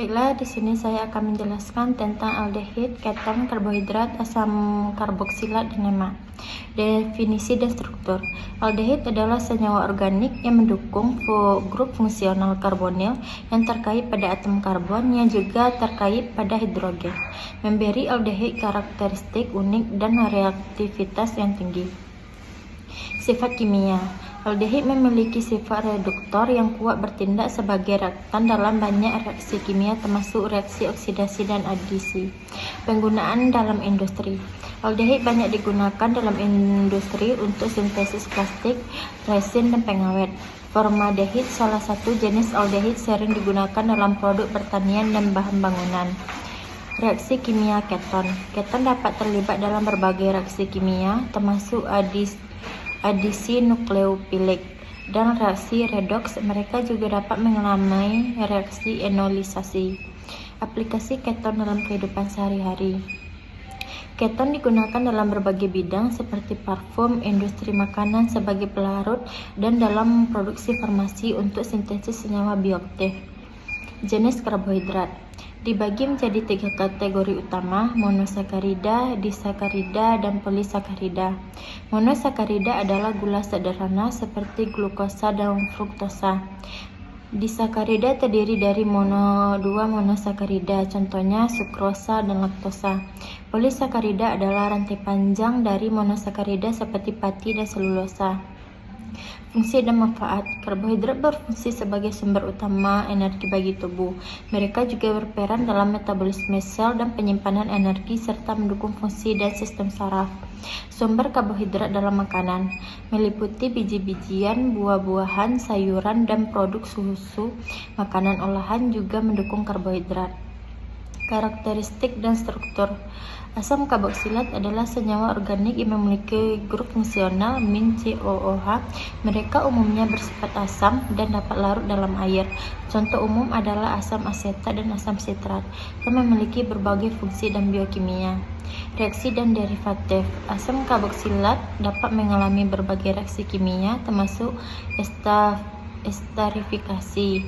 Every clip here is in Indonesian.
Baiklah, di sini saya akan menjelaskan tentang aldehid, keton, karbohidrat, asam karboksilat, dan lemak. Definisi dan struktur. Aldehid adalah senyawa organik yang mendukung grup fungsional karbonil yang terkait pada atom karbon yang juga terkait pada hidrogen, memberi aldehid karakteristik unik dan reaktivitas yang tinggi. Sifat kimia. Aldehid memiliki sifat reduktor yang kuat, bertindak sebagai reaktan dalam banyak reaksi kimia termasuk reaksi oksidasi dan adisi. Penggunaan dalam industri. Aldehid banyak digunakan dalam industri untuk sintesis plastik, resin, dan pengawet. Formaldehid salah satu jenis aldehid sering digunakan dalam produk pertanian dan bahan bangunan. Reaksi kimia keton. Keton dapat terlibat dalam berbagai reaksi kimia termasuk adisi nukleofilik dan reaksi redoks. Mereka juga dapat mengalami reaksi enolisasi. Aplikasi keton dalam kehidupan sehari-hari. Keton digunakan dalam berbagai bidang seperti parfum, industri makanan sebagai pelarut, dan dalam produksi farmasi untuk sintesis senyawa bioaktif. Jenis karbohidrat dibagi menjadi 3 kategori utama: monosakarida, disakarida, dan polisakarida. Monosakarida adalah gula sederhana seperti glukosa dan fruktosa. Disakarida terdiri dari dua monosakarida, contohnya sukrosa dan laktosa. Polisakarida adalah rantai panjang dari monosakarida seperti pati dan selulosa. Fungsi dan manfaat. Karbohidrat berfungsi sebagai sumber utama energi bagi tubuh. Mereka juga berperan dalam metabolisme sel dan penyimpanan energi serta mendukung fungsi dan sistem saraf. Sumber karbohidrat dalam makanan meliputi biji-bijian, buah-buahan, sayuran, dan produk susu. Makanan olahan juga mendukung karbohidrat. Karakteristik dan struktur. Asam karboksilat adalah senyawa organik yang memiliki grup fungsional min-COOH. Mereka umumnya bersifat asam dan dapat larut dalam air. Contoh umum adalah asam asetat dan asam sitrat yang memiliki berbagai fungsi dan biokimia. Reaksi dan derivatif. Asam karboksilat dapat mengalami berbagai reaksi kimia termasuk esterifikasi,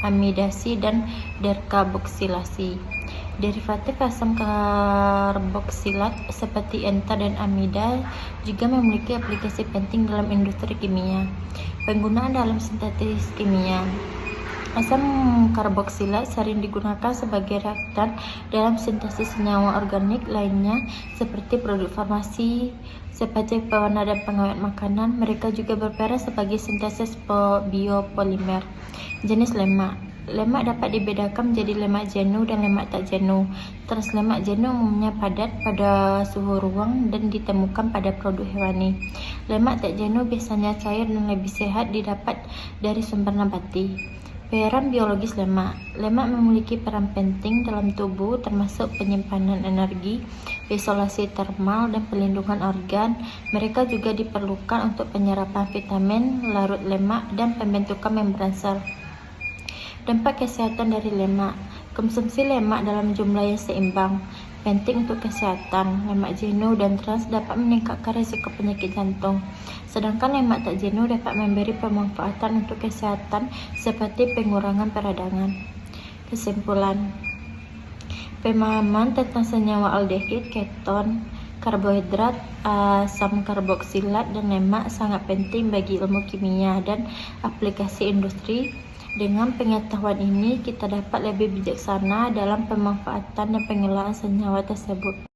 amidasi, dan dekarboksilasi. Derivatif asam karboksilat seperti enta dan amida juga memiliki aplikasi penting dalam industri kimia. Penggunaan dalam sintesis kimia. Asam karboksilat sering digunakan sebagai reaktan dalam sintesis senyawa organik lainnya seperti produk farmasi, seperti pewarna dan pengawet makanan. Mereka juga berperan sebagai sintesis biopolimer. Jenis lemak. Lemak dapat dibedakan menjadi lemak jenuh dan lemak tak jenuh. Translemak jenuh umumnya padat pada suhu ruang dan ditemukan pada produk hewani. Lemak tak jenuh biasanya cair dan lebih sehat didapat dari sumber nabati. Peran biologis lemak. Lemak memiliki peran penting dalam tubuh termasuk penyimpanan energi, isolasi termal, dan pelindungan organ. Mereka juga diperlukan untuk penyerapan vitamin, larut lemak, dan pembentukan membran sel. Dampak kesehatan dari lemak. Konsumsi lemak dalam jumlah yang seimbang penting untuk kesehatan. Lemak jenuh dan trans dapat meningkatkan risiko penyakit jantung, sedangkan lemak tak jenuh dapat memberi pemanfaatan untuk kesehatan seperti pengurangan peradangan. Kesimpulan. Pemahaman tentang senyawa aldehid, keton, karbohidrat, asam karboksilat, dan lemak sangat penting bagi ilmu kimia dan aplikasi industri. Dengan pengetahuan ini, kita dapat lebih bijaksana dalam pemanfaatan dan pengelolaan senyawa tersebut.